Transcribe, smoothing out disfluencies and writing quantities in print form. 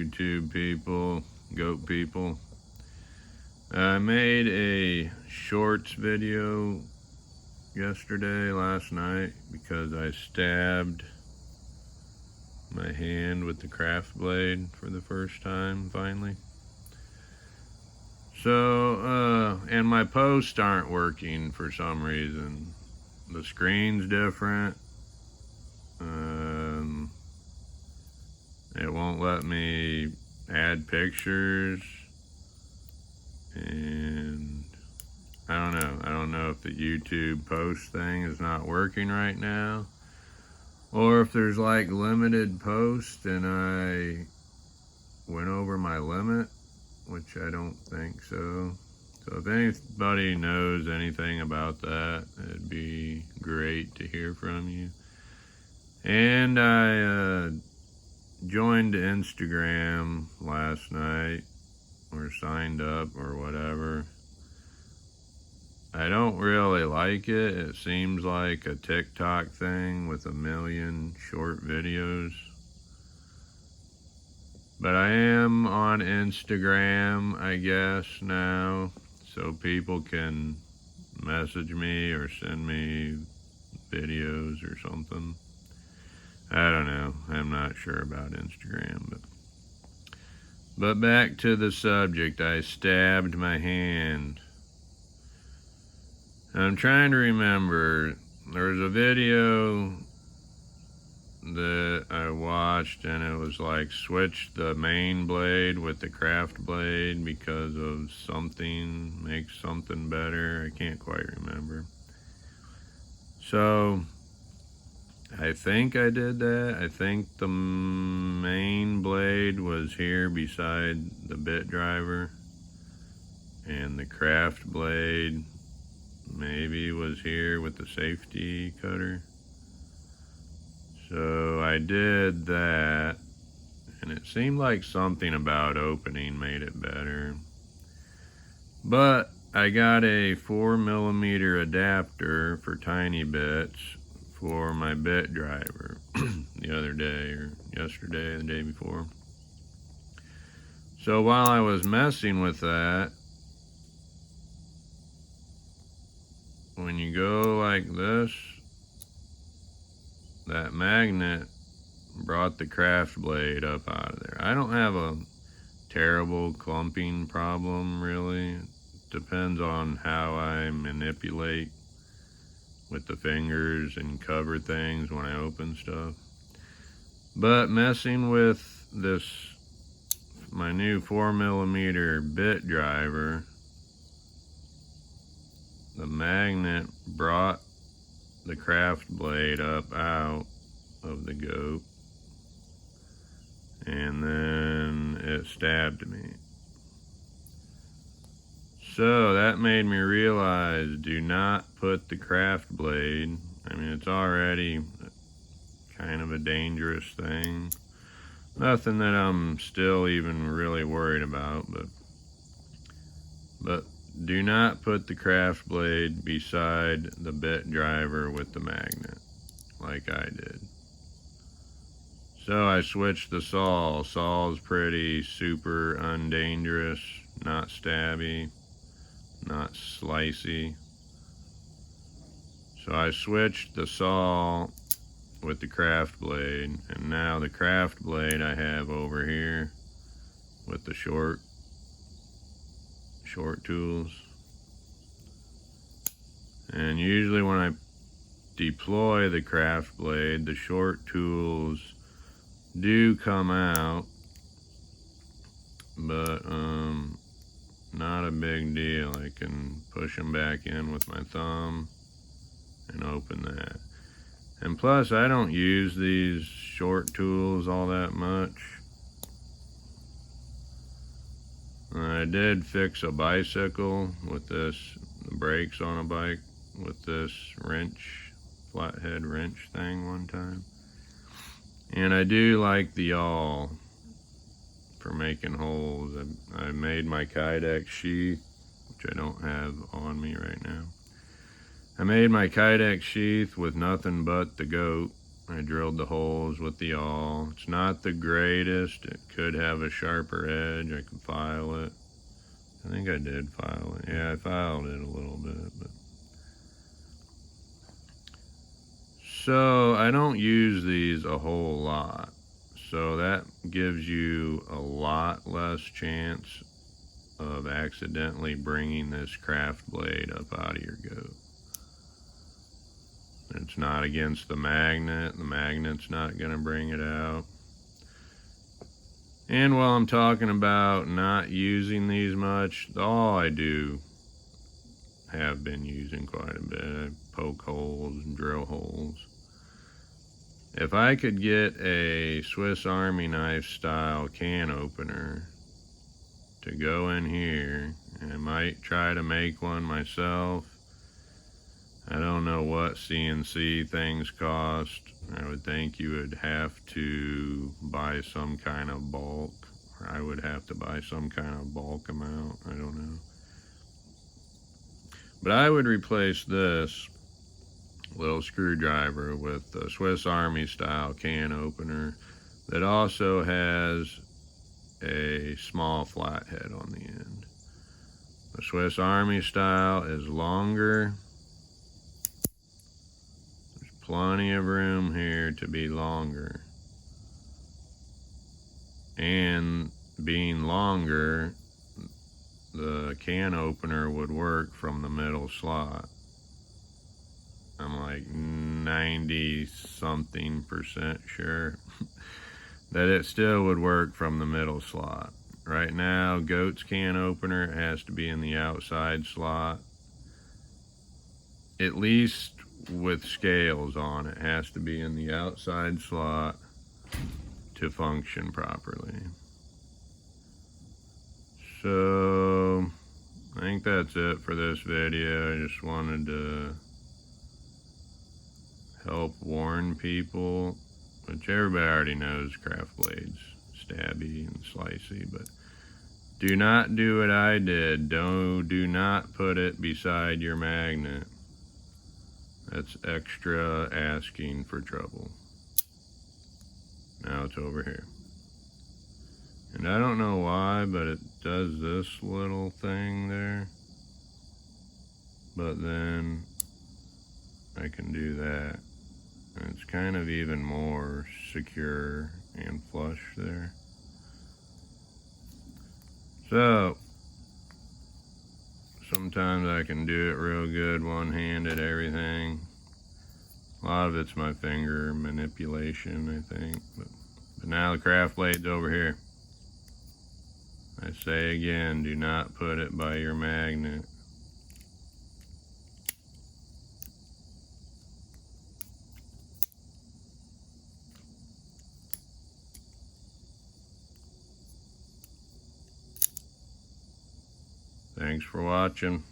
YouTube people, goat people. I made a shorts video last night, because I stabbed my hand with the craft blade for the first time, finally. So, and my posts aren't working for some reason. The screen's different. It won't let me add pictures. And I don't know if the YouTube post thing is not working right now, or if there's like limited posts and I went over my limit, which I don't think so. So if anybody knows anything about that, it'd be great to hear from you. And I joined Instagram last night, or signed up or whatever. I don't really like it. It seems like a TikTok thing with a million short videos. But I am on Instagram, I guess, now, so people can message me or send me videos or something. I don't know. I'm not sure about Instagram, but back to the subject. I stabbed my hand. I'm trying to remember. There was a video that I watched, and it was like, switch the main blade with the craft blade because of something, makes something better. I can't quite remember. So I think I did that. I think the main blade was here beside the bit driver, and the craft blade maybe was here with the safety cutter. So I did that, and it seemed like something about opening made it better. But I got a 4mm adapter for tiny bits for my bit driver the other day, or yesterday, the day before. So while I was messing with that, when you go like this, that magnet brought the craft blade up out of there. I don't have a terrible clumping problem, really. It depends on how I manipulate with the fingers and cover things when I open stuff. But messing with this, my new 4mm bit driver, the magnet brought the craft blade up out of the goat, and then it stabbed me. So that made me realize, do not put the craft blade, I mean, it's already kind of a dangerous thing. Nothing that I'm still even really worried about, but do not put the craft blade beside the bit driver with the magnet, like I did. So I switched the saw. Saw's pretty super undangerous, not stabby, not slicey. So I switched the saw with the craft blade, and now the craft blade I have over here with the short tools. And usually when I deploy the craft blade, the short tools do come out, but not a big deal. I can push them back in with my thumb and open that. And plus, I don't use these short tools all that much. I did fix a bicycle with this, the brakes on a bike, with this wrench, flathead wrench thing one time. And I do like the awl for making holes. I made my Kydex sheath, which I don't have on me right now. I made my Kydex sheath with nothing but the goat, I drilled the holes with the awl. It's not the greatest. It could have a sharper edge. I could file it. I think I did file it. Yeah, I filed it a little bit. But so I don't use these a whole lot. So that gives you a lot less chance of accidentally bringing this craft blade up out of your goat. It's not against the magnet. The magnet's not going to bring it out. And while I'm talking about not using these much, all I do have been using quite a bit. I poke holes and drill holes. If I could get a Swiss Army knife style can opener to go in here, and I might try to make one myself. I don't know what CNC things cost. I would think you would have to buy some kind of bulk, or I would have to buy some kind of bulk amount. I don't know. But I would replace this little screwdriver with the Swiss Army style can opener that also has a small flathead on the end. The Swiss Army style is longer. There's plenty of room here to be longer. And being longer, the can opener would work from the middle slot. I'm like 90-something% sure that it still would work from the middle slot. Right now, goat's can opener has to be in the outside slot. At least with scales on, it has to be in the outside slot to function properly. So, I think that's it for this video. I just wanted to help warn people, which everybody already knows craft blades stabby and slicey, but do not do what I did. Do not put it beside your magnet. That's extra asking for trouble. Now it's over here. And I don't know why, but it does this little thing there. But then I can do that. And it's kind of even more secure and flush there. So, sometimes I can do it real good, one-handed, everything. A lot of it's my finger manipulation, I think. But now the craft blade's over here. I say again, do not put it by your magnet. Thanks for watching.